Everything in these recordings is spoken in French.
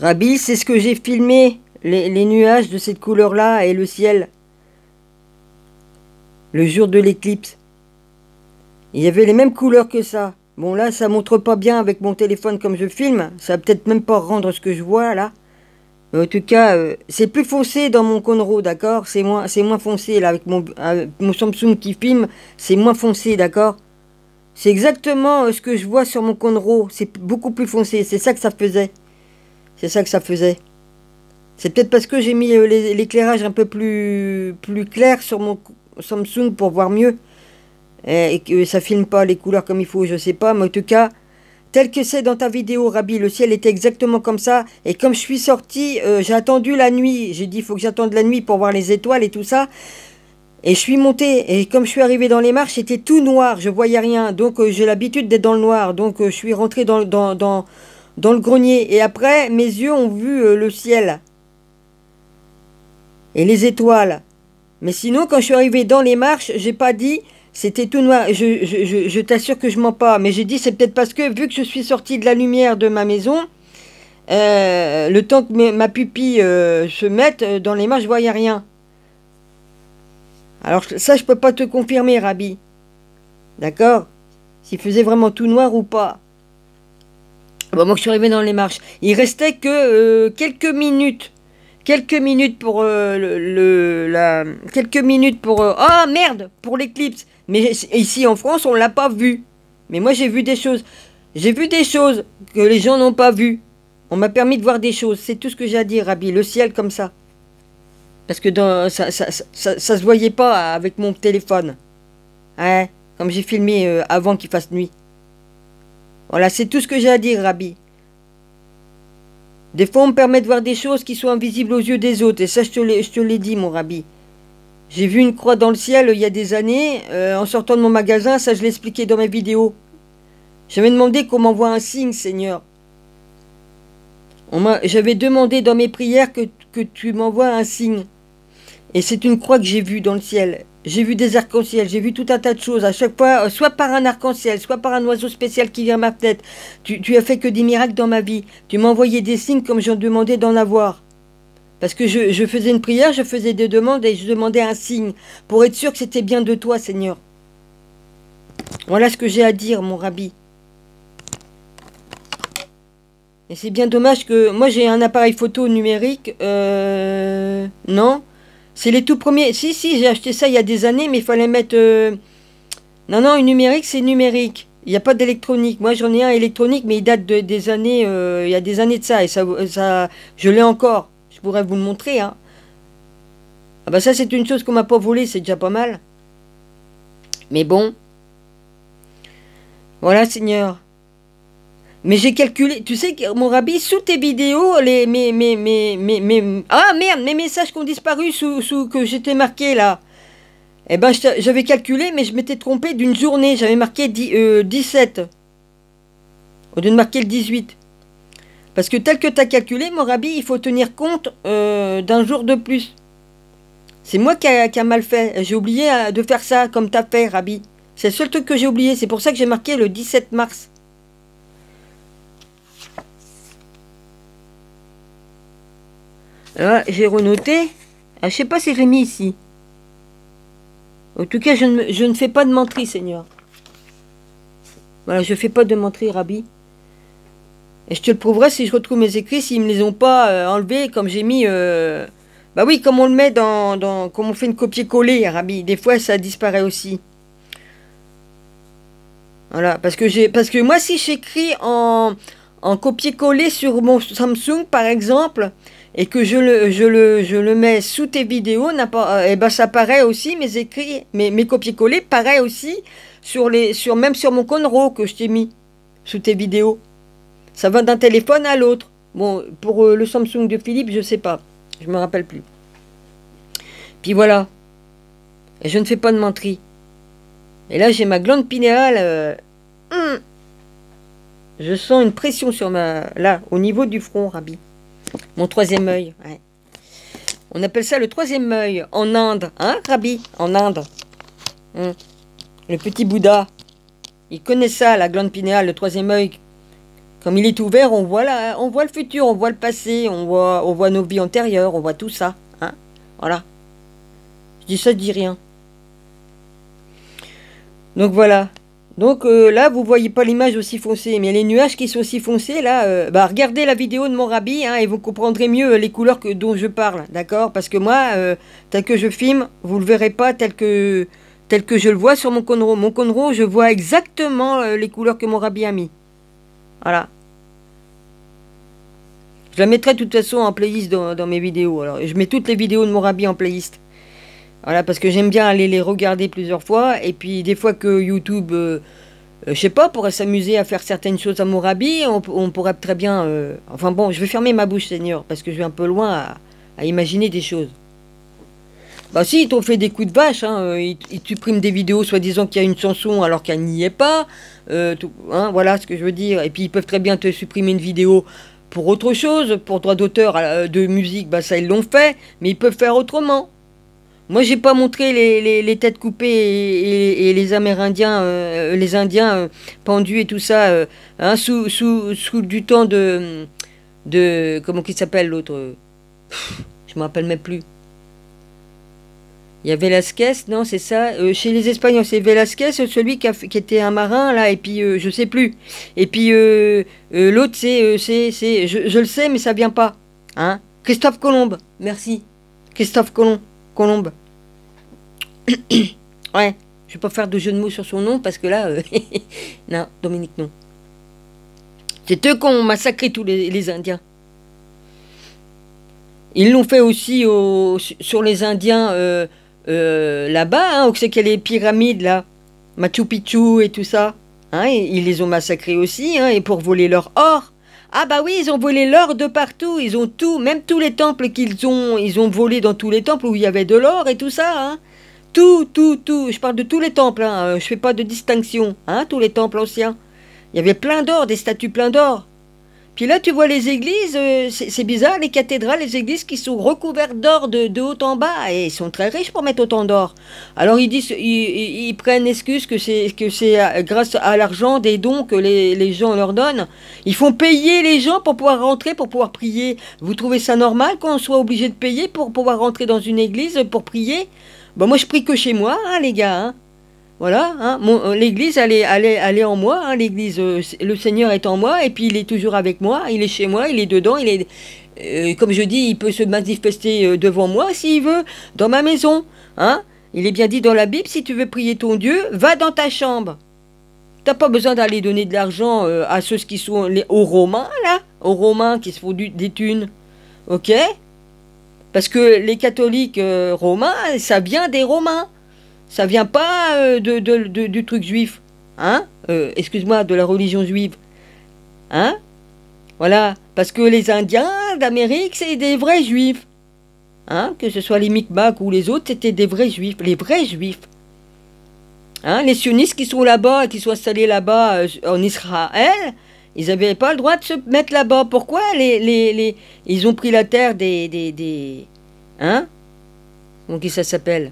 Rabbi, c'est ce que j'ai filmé, les nuages de cette couleur-là et le ciel, le jour de l'éclipse. Il y avait les mêmes couleurs que ça. Bon là, ça montre pas bien avec mon téléphone comme je filme. Ça va peut-être même pas rendre ce que je vois là. Mais en tout cas, c'est plus foncé dans mon Conro, d'accord? C'est moins foncé là avec mon Samsung qui filme. C'est moins foncé, d'accord? C'est exactement ce que je vois sur mon Conro. C'est beaucoup plus foncé. C'est ça que ça faisait. C'est ça que ça faisait. C'est peut-être parce que j'ai mis l'éclairage un peu plus clair sur mon Samsung pour voir mieux. Et que ça filme pas les couleurs comme il faut, je sais pas. Mais en tout cas, tel que c'est dans ta vidéo, Rabbi, le ciel était exactement comme ça. Et comme je suis sorti, j'ai attendu la nuit. J'ai dit, il faut que j'attende la nuit pour voir les étoiles et tout ça. Et je suis monté. Et comme je suis arrivé dans les marches, c'était tout noir. Je voyais rien. Donc j'ai l'habitude d'être dans le noir. Donc je suis rentré dans le grenier. Et après, mes yeux ont vu le ciel. Et les étoiles. Mais sinon, quand je suis arrivé dans les marches, j'ai pas dit c'était tout noir. Je t'assure que je mens pas. Mais j'ai dit c'est peut-être parce que vu que je suis sorti de la lumière de ma maison, le temps que ma pupille se mette dans les marches, je voyais rien. Alors ça, je peux pas te confirmer, Rabbi. D'accord? S'il faisait vraiment tout noir ou pas. Bon, moi, je suis arrivé dans les marches. Il restait que quelques minutes. Quelques minutes pour quelques minutes pour oh merde pour l'éclipse. Mais ici en France on l'a pas vu. Mais moi j'ai vu des choses. J'ai vu des choses que les gens n'ont pas vues. On m'a permis de voir des choses. C'est tout ce que j'ai à dire, Rabbi. Le ciel comme ça. Parce que ça se voyait pas avec mon téléphone. Ouais, comme j'ai filmé avant qu'il fasse nuit. Voilà, c'est tout ce que j'ai à dire, Rabbi. Des fois, on me permet de voir des choses qui sont invisibles aux yeux des autres. Et ça, je te l'ai dit, mon Rabbi. J'ai vu une croix dans le ciel il y a des années, en sortant de mon magasin. Ça, je l'ai expliqué dans mes vidéos. J'avais demandé qu'on m'envoie un signe, Seigneur. J'avais demandé dans mes prières que tu m'envoies un signe. Et c'est une croix que j'ai vue dans le ciel. J'ai vu des arcs-en-ciel, j'ai vu tout un tas de choses. À chaque fois, soit par un arc-en-ciel, soit par un oiseau spécial qui vient à ma fenêtre. Tu as fait que des miracles dans ma vie. Tu m'as envoyé des signes comme j'en demandais d'en avoir. Parce que je faisais une prière, je faisais des demandes et je demandais un signe. Pour être sûr que c'était bien de toi, Seigneur. Voilà ce que j'ai à dire, mon Rabbi. Et c'est bien dommage que... Moi, j'ai un appareil photo numérique. Non. C'est les tout premiers. Si, j'ai acheté ça il y a des années, mais il fallait mettre... Non, une numérique, c'est numérique. Il n'y a pas d'électronique. Moi, j'en ai un électronique, mais il date des années... il y a des années de ça. Et ça je l'ai encore. Je pourrais vous le montrer. Hein. Ah bah ça, c'est une chose qu'on m'a pas volée. C'est déjà pas mal. Mais bon. Voilà, Seigneur. Mais j'ai calculé, tu sais, mon Rabbi, sous tes vidéos, ah merde, mes messages qui ont disparu sous que j'étais marqué là. Eh ben, j'avais calculé, mais je m'étais trompé d'une journée. J'avais marqué 17, au lieu de marquer le 18. Parce que tel que tu as calculé, mon Rabbi, il faut tenir compte d'un jour de plus. C'est moi qui a mal fait. J'ai oublié de faire ça comme tu as fait, Rabbi. C'est le seul truc que j'ai oublié. C'est pour ça que j'ai marqué le 17 mars. Là, j'ai renoté. Ah, je sais pas si je l'ai mis ici. En tout cas, je ne fais pas de menterie, Seigneur. Voilà, je ne fais pas de menterie, Rabbi. Et je te le prouverai si je retrouve mes écrits, s'ils ne me les ont pas enlevés, comme j'ai mis... Bah oui, comme on le met comme on fait une copier-coller, Rabbi. Des fois, ça disparaît aussi. Voilà, parce que moi, si j'écris en copier-coller sur mon Samsung, par exemple... et que je le mets sous tes vidéos, et ben ça paraît aussi, mes écrits, mes copier-coller paraît aussi même sur mon Conro que je t'ai mis sous tes vidéos. Ça va d'un téléphone à l'autre. Bon, pour le Samsung de Philippe, je sais pas. Je me rappelle plus. Puis voilà. Et je ne fais pas de menterie. Et là, j'ai ma glande pinéale. Je sens une pression sur là, au niveau du front, Rabbi. Mon troisième œil, ouais. On appelle ça le troisième œil en Inde, hein, Rabbi? En Inde. Le petit Bouddha. Il connaît ça, la glande pinéale, le troisième œil. Comme il est ouvert, on voit le futur, on voit le passé, on voit nos vies antérieures, on voit tout ça. Hein, voilà. Je dis ça, je dis rien. Donc voilà. Donc là, vous voyez pas l'image aussi foncée, mais les nuages qui sont aussi foncés, là, regardez la vidéo de mon rabbi, hein, et vous comprendrez mieux les couleurs dont je parle, d'accord? Parce que moi, tel que je filme, vous le verrez pas tel que je le vois sur mon Conro. Mon Conro, je vois exactement les couleurs que mon rabbi a mis. Voilà. Je la mettrai de toute façon en playlist dans mes vidéos. Alors, je mets toutes les vidéos de mon rabbi en playlist. Voilà, parce que j'aime bien aller les regarder plusieurs fois. Et puis, des fois que YouTube, je sais pas, pourrait s'amuser à faire certaines choses à mon rabbi, on pourrait très bien... enfin bon, je vais fermer ma bouche, Seigneur, parce que je vais un peu loin à imaginer des choses. Bah si, ils t'ont fait des coups de vache, hein, ils suppriment des vidéos soi-disant qu'il y a une chanson alors qu'elle n'y est pas. Hein, voilà ce que je veux dire. Et puis, ils peuvent très bien te supprimer une vidéo pour autre chose, pour droit d'auteur de musique, bah ça ils l'ont fait, mais ils peuvent faire autrement. Moi j'ai pas montré les têtes coupées et les Amérindiens, les Indiens pendus et tout ça, hein, sous du temps de comment qu'il s'appelle l'autre, je me rappelle même plus. Il y a Velasquez, non, c'est ça. Chez les Espagnols, c'est Velasquez, celui qui était un marin, là, et puis je sais plus. Et puis l'autre, je le sais, mais ça vient pas. Hein? Christophe Colomb, merci. Christophe Colomb. Ouais, je vais pas faire de jeu de mots sur son nom, parce que là, non, Dominique, non. C'est eux qui ont massacré tous les Indiens. Ils l'ont fait aussi sur les Indiens... là-bas, hein, où c'est qu'il y a les pyramides, là, Machu Picchu et tout ça, hein, ils les ont massacrés aussi, hein, et pour voler leur or. Ah bah oui, ils ont volé l'or de partout, ils ont tout, même tous les temples ils ont volé dans tous les temples où il y avait de l'or et tout ça, hein. Tout, je parle de tous les temples, hein, je fais pas de distinction, hein, tous les temples anciens. Il y avait plein d'or, des statues plein d'or. Puis là, tu vois les églises, c'est bizarre, les cathédrales, les églises qui sont recouvertes d'or de haut en bas, et ils sont très riches pour mettre autant d'or. Alors ils disent, ils prennent excuse que c'est grâce à l'argent, des dons que les gens leur donnent. Ils font payer les gens pour pouvoir rentrer, pour pouvoir prier. Vous trouvez ça normal qu'on soit obligé de payer pour pouvoir rentrer dans une église pour prier? Bon, moi je prie que chez moi, hein, les gars, hein. Voilà, hein, l'église, elle est en moi, hein, l'église, le Seigneur est en moi, et puis il est toujours avec moi, il est chez moi, il est dedans, comme je dis, il peut se manifester devant moi s'il veut, dans ma maison, hein. Il est bien dit dans la Bible, si tu veux prier ton Dieu, va dans ta chambre. T'as pas besoin d'aller donner de l'argent à ceux qui sont aux Romains, là, aux Romains qui se font des thunes, ok? Parce que les catholiques romains, ça vient des Romains. Ça vient pas du truc juif, hein, excuse-moi, de la religion juive, hein, voilà, parce que les Indiens d'Amérique, c'est des vrais juifs, hein, que ce soit les Micmacs ou les autres, c'était des vrais juifs, les vrais juifs, hein, les sionistes qui sont là-bas, qui sont installés là-bas en Israël, ils n'avaient pas le droit de se mettre là-bas. Pourquoi ils ont pris la terre hein, comment ça s'appelle?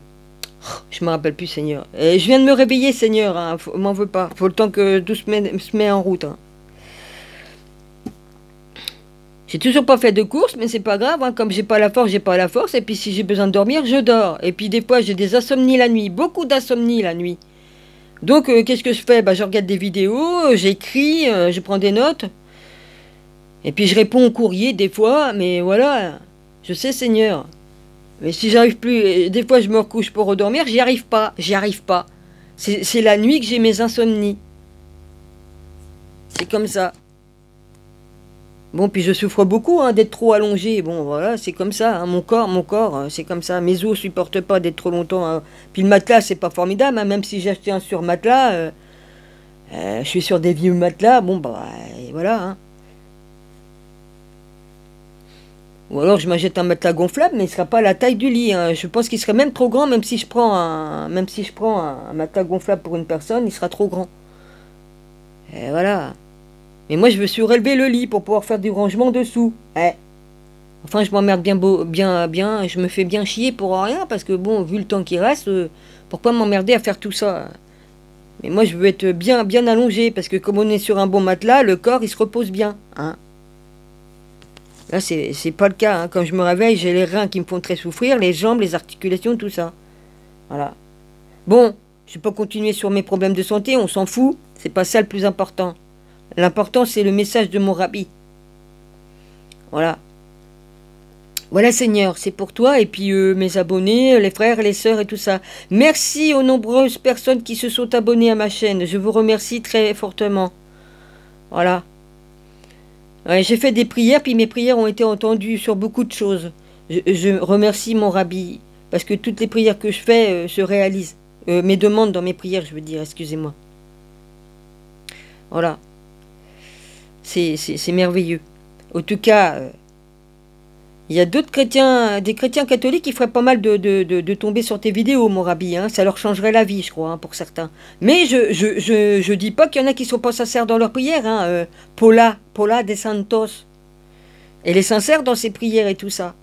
Je me rappelle plus, Seigneur. Et je viens de me réveiller, Seigneur. Hein. M'en veux pas. Faut le temps que tout se met en route. Hein. J'ai toujours pas fait de course, mais c'est pas grave. Hein. Comme j'ai pas la force, j'ai pas la force. Et puis si j'ai besoin de dormir, je dors. Et puis des fois, j'ai des insomnies la nuit. Beaucoup d'insomnies la nuit. Donc, qu'est-ce que je fais? Je regarde des vidéos, j'écris, je prends des notes. Et puis je réponds au courrier des fois. Mais voilà. Je sais, Seigneur. Mais si j'arrive plus, des fois je me recouche pour redormir, j'y arrive pas. C'est la nuit que j'ai mes insomnies. C'est comme ça. Bon, puis je souffre beaucoup hein, d'être trop allongé. Bon, voilà, c'est comme ça. Hein, mon corps, c'est comme ça. Mes os supportent pas d'être trop longtemps. Hein. Puis le matelas, c'est pas formidable. Hein, même si j'ai acheté un surmatelas, je suis sur des vieux matelas. Bon, voilà. Hein. Ou alors je m'achète un matelas gonflable, mais il ne sera pas la taille du lit. Hein. Je pense qu'il serait même trop grand, même si je prends un matelas gonflable pour une personne, il sera trop grand. Et voilà. Mais moi je veux surélever le lit pour pouvoir faire du rangement dessous. Enfin je m'emmerde bien, je me fais bien chier pour rien, parce que bon, vu le temps qui reste, pourquoi m'emmerder à faire tout ça? Mais moi, je veux être bien, bien allongé, parce que comme on est sur un bon matelas, le corps, il se repose bien. Hein. Là, c'est pas le cas. Hein. Quand je me réveille, j'ai les reins qui me font très souffrir, les jambes, les articulations, tout ça. Voilà. Bon, je vais pas continuer sur mes problèmes de santé, on s'en fout. C'est pas ça le plus important. L'important, c'est le message de mon rabbi. Voilà. Voilà, Seigneur, c'est pour toi et puis mes abonnés, les frères, les sœurs et tout ça. Merci aux nombreuses personnes qui se sont abonnées à ma chaîne. Je vous remercie très fortement. Voilà. Ouais, j'ai fait des prières, puis mes prières ont été entendues sur beaucoup de choses. Je remercie mon rabbi, parce que toutes les prières que je fais se réalisent. Mes demandes dans mes prières, je veux dire, excusez-moi. Voilà. C'est merveilleux. En tout cas... il y a d'autres chrétiens, des chrétiens catholiques qui feraient pas mal de tomber sur tes vidéos, mon rabbi. Hein. Ça leur changerait la vie, je crois, hein, pour certains. Mais je dis pas qu'il y en a qui sont pas sincères dans leurs prières. Hein. Paula de Santos. Elle est sincère dans ses prières et tout ça.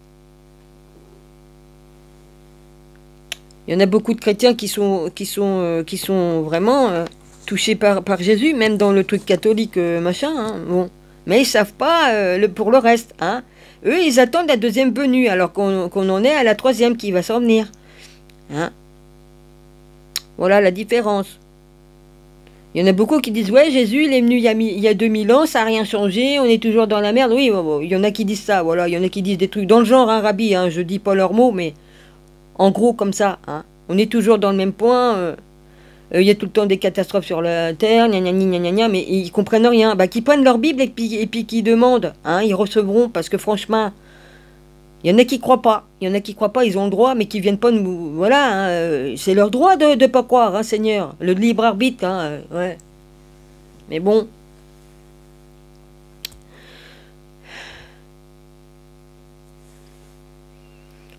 Il y en a beaucoup de chrétiens qui sont vraiment touchés par Jésus, même dans le truc catholique, machin. Hein. Bon. Mais ils savent pas pour le reste, hein. Eux, ils attendent la deuxième venue, alors qu'on en est à la troisième qui va s'en venir. Hein? Voilà la différence. Il y en a beaucoup qui disent, ouais, Jésus, il est venu il y a 2000 ans, ça n'a rien changé, on est toujours dans la merde. Oui, il y en a qui disent ça, voilà. Il y en a qui disent des trucs dans le genre, hein, Rabbi, hein, je dis pas leurs mots, mais en gros, comme ça. Hein. On est toujours dans le même point. Il y a tout le temps des catastrophes sur la terre, gna gna gna gna gna, mais ils comprennent rien. Bah, qu'ils prennent leur Bible et puis qu'ils demandent, hein, ils recevront, parce que franchement, il y en a qui croient pas. Il y en a qui croient pas, ils ont le droit, mais qui viennent pas nous. Voilà, hein, c'est leur droit de pas croire, hein, Seigneur. Le libre arbitre, hein, ouais. Mais bon.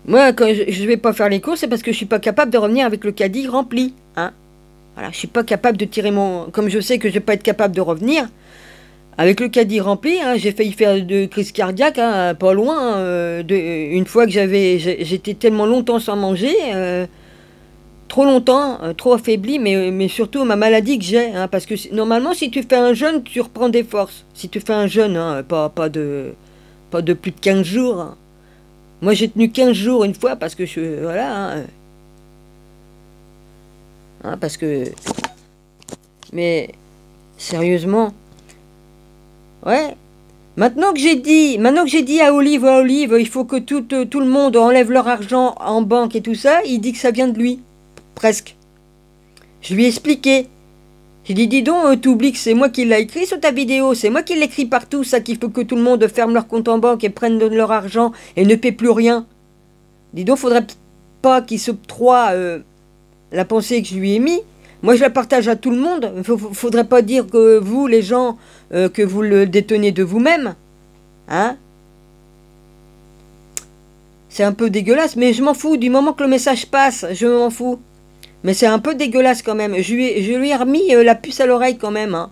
Moi, quand je vais pas faire les courses, c'est parce que je suis pas capable de revenir avec le caddie rempli, hein. Voilà, je suis pas capable de tirer mon... Comme je sais que je vais pas être capable de revenir, avec le caddie rempli, hein, j'ai failli faire de crise cardiaque, hein, pas loin. Une fois que j'étais tellement longtemps sans manger, trop longtemps, trop affaibli, mais surtout ma maladie que j'ai. Hein, parce que normalement, si tu fais un jeûne, tu reprends des forces. Si tu fais un jeûne, hein, pas de plus de 15 jours. Hein. Moi, j'ai tenu 15 jours une fois parce que voilà. Hein, parce que... Mais, sérieusement... Ouais. Maintenant que j'ai dit à Olive, il faut que tout le monde enlève leur argent en banque et tout ça, il dit que ça vient de lui. Presque. Je lui ai expliqué. J'ai dit, dis donc, t'oublies que c'est moi qui l'ai écrit sur ta vidéo, c'est moi qui l'écris partout, ça qu'il faut que tout le monde ferme leur compte en banque et prenne leur argent et ne paie plus rien. Dis donc, faudrait pas qu'il s'octroie la pensée que je lui ai mis. Moi, je la partage à tout le monde. Faudrait pas dire que vous, les gens, que vous le détenez de vous-même. Hein? C'est un peu dégueulasse, mais je m'en fous. Du moment que le message passe, je m'en fous. Mais c'est un peu dégueulasse quand même. Je lui ai remis la puce à l'oreille quand même. Hein.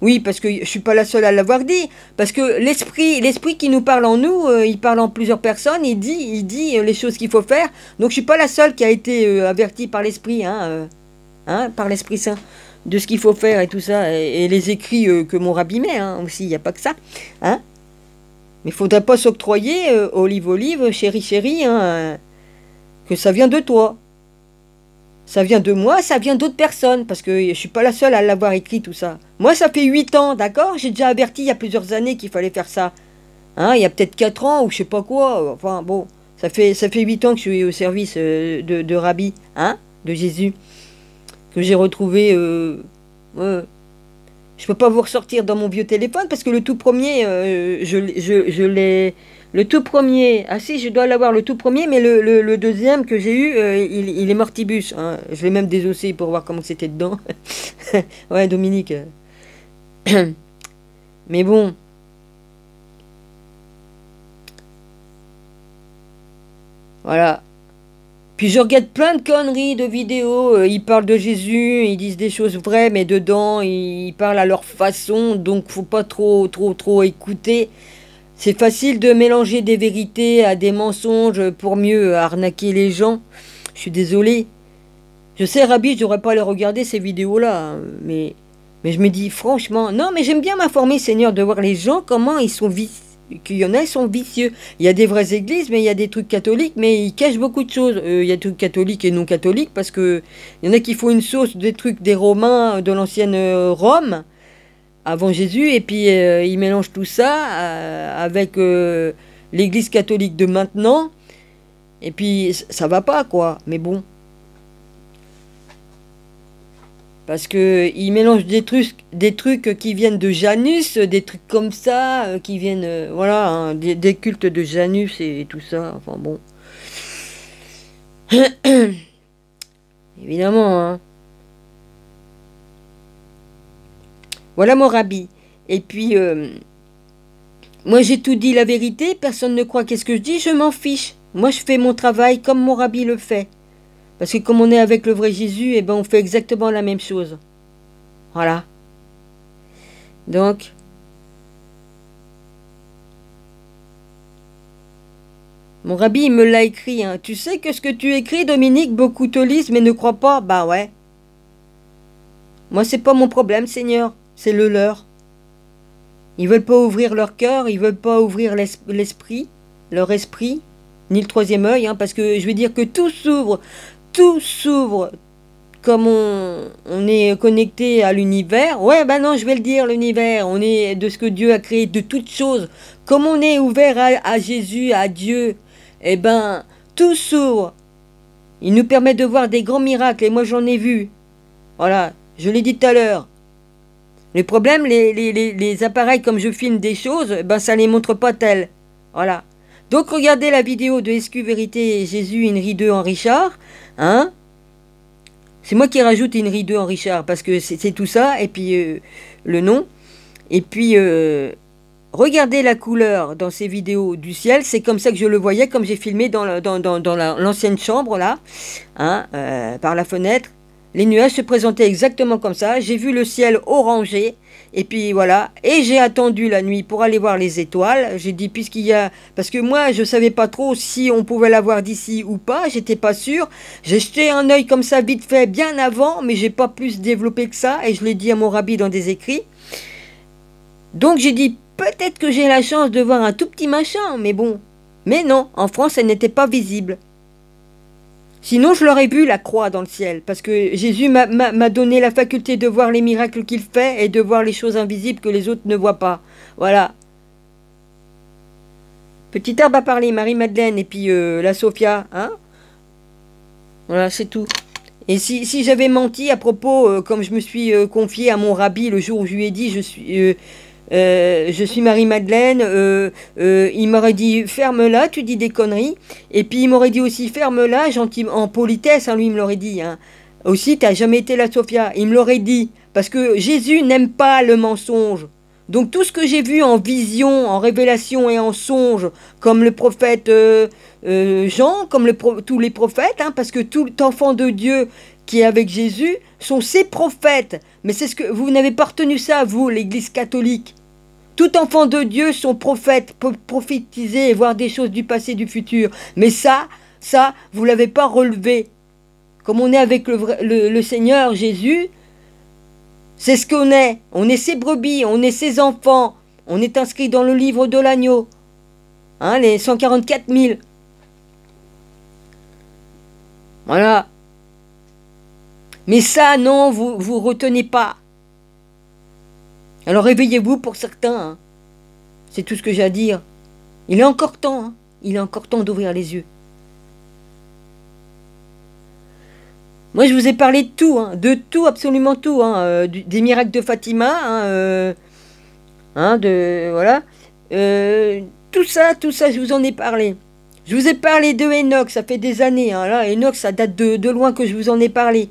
Oui, parce que je suis pas la seule à l'avoir dit. Parce que l'esprit qui nous parle en nous, il parle en plusieurs personnes. Il dit les choses qu'il faut faire. Donc je suis pas la seule qui a été avertie par l'esprit. Hein, par l'Esprit Saint, de ce qu'il faut faire et tout ça, et les écrits que mon rabbi met, hein, aussi, il n'y a pas que ça. Hein. Mais il ne faudrait pas s'octroyer, Olive, chérie, hein, que ça vient de toi. Ça vient de moi, ça vient d'autres personnes, parce que je ne suis pas la seule à l'avoir écrit, tout ça. Moi, ça fait 8 ans, d'accord? J'ai déjà averti il y a plusieurs années qu'il fallait faire ça. Hein, il y a peut-être 4 ans, ou je sais pas quoi, enfin, bon, ça fait 8 ans que je suis au service de Rabbi, hein, de Jésus. Que j'ai retrouvé. Je peux pas vous ressortir dans mon vieux téléphone parce que le tout premier, je l'ai. Le tout premier, ah si, je dois l'avoir le tout premier, mais le deuxième que j'ai eu, il est mortibus. Hein. Je l'ai même désossé pour voir comment c'était dedans. Ouais, Dominique. Mais bon. Voilà. Puis je regarde plein de conneries de vidéos, ils parlent de Jésus, ils disent des choses vraies, mais dedans, ils parlent à leur façon, donc faut pas trop écouter. C'est facile de mélanger des vérités à des mensonges pour mieux arnaquer les gens. Je suis désolée. Je sais, Rabbi, je devrais pas les regarder ces vidéos-là, hein, mais je me dis franchement, non, mais j'aime bien m'informer, Seigneur, de voir les gens, comment ils sont vicieux, qu'il y en a, ils sont vicieux. Il y a des vraies églises, mais il y a des trucs catholiques, mais ils cachent beaucoup de choses. Il y a des trucs catholiques et non catholiques, parce que il y en a qui font une sauce des trucs des Romains, de l'ancienne Rome, avant Jésus, et puis ils mélangent tout ça avec l'église catholique de maintenant, et puis ça va pas, quoi, mais bon. Parce que ils mélangent des trucs qui viennent de Janus, des trucs comme ça, qui viennent, voilà, hein, des cultes de Janus et tout ça. Enfin bon, évidemment, hein. Voilà mon rabbi. Et puis, moi j'ai tout dit la vérité, personne ne croit qu'est-ce que je dis, je m'en fiche. Moi je fais mon travail comme mon rabbi le fait. Parce que comme on est avec le vrai Jésus, eh ben on fait exactement la même chose. Voilà. Donc, mon rabbi, il me l'a écrit, hein. Tu sais que ce que tu écris, Dominique, beaucoup te lisent mais ne croient pas. Bah ouais. Moi, c'est pas mon problème, Seigneur. C'est le leur. Ils veulent pas ouvrir leur cœur, ils veulent pas ouvrir l'esprit, leur esprit, ni le troisième œil, hein, parce que je veux dire que tout s'ouvre. Comme on est connecté à l'univers, ouais, ben non, je vais le dire, l'univers, on est de ce que Dieu a créé, de toutes choses. Comme on est ouvert à Jésus, à Dieu, eh ben, tout s'ouvre. Il nous permet de voir des grands miracles, et moi j'en ai vu. Voilà, je l'ai dit tout à l'heure. Les problèmes, les appareils, comme je filme des choses, ben ça les montre pas telles. Voilà. Donc regardez la vidéo de SQ Vérité Jésus, Henri II en Richard, hein. C'est moi qui rajoute Henri II en Richard, parce que c'est tout ça, et puis le nom. Et puis, regardez la couleur dans ces vidéos du ciel, c'est comme ça que je le voyais, comme j'ai filmé dans l'ancienne chambre, là, hein, par la fenêtre. Les nuages se présentaient exactement comme ça. J'ai vu le ciel orangé. Et puis voilà. Et j'ai attendu la nuit pour aller voir les étoiles. J'ai dit, puisqu'il y a... Parce que moi, je savais pas trop si on pouvait la voir d'ici ou pas. J'étais pas sûr. J'ai jeté un œil comme ça, vite fait, bien avant. Mais j'ai pas plus développé que ça. Et je l'ai dit à mon rabbi dans des écrits. Donc j'ai dit, peut-être que j'ai la chance de voir un tout petit machin. Mais bon. Mais non, en France, elle n'était pas visible. Sinon, je l'aurais vu, la croix dans le ciel, parce que Jésus m'a donné la faculté de voir les miracles qu'il fait et de voir les choses invisibles que les autres ne voient pas. Voilà. Petit arbre à parler, Marie-Madeleine et puis la Sophia, hein. Voilà, c'est tout. Et si j'avais menti à propos, comme je me suis confié à mon rabbi le jour où je lui ai dit je suis Marie-Madeleine, il m'aurait dit ferme-la, tu dis des conneries. Et puis il m'aurait dit aussi ferme-la, gentil, en politesse, hein, lui il me l'aurait dit. Hein. Aussi, t'as jamais été la Sophia. Il me l'aurait dit. Parce que Jésus n'aime pas le mensonge. Donc tout ce que j'ai vu en vision, en révélation et en songe, comme le prophète Jean, comme tous les prophètes, hein, parce que tout enfant de Dieu qui est avec Jésus sont ses prophètes. Mais c'est ce que vous n'avez pas retenu ça, vous, l'Église catholique. Tout enfant de Dieu sont prophètes, peut prophétiser et voir des choses du passé, du futur. Mais ça, vous l'avez pas relevé. Comme on est avec le Seigneur Jésus, c'est ce qu'on est. On est ses brebis, on est ses enfants. On est inscrit dans le livre de l'agneau. Hein, les 144 000. Voilà. Mais ça, non, vous retenez pas. Alors réveillez-vous pour certains. Hein. C'est tout ce que j'ai à dire. Il est encore temps. Hein. Il est encore temps d'ouvrir les yeux. Moi, je vous ai parlé de tout. Hein, de tout, absolument tout. Hein, des miracles de Fatima. Hein, voilà. Tout ça, je vous en ai parlé. Je vous ai parlé de Enoch, ça fait des années. Hein, là, Enoch, ça date de loin que je vous en ai parlé.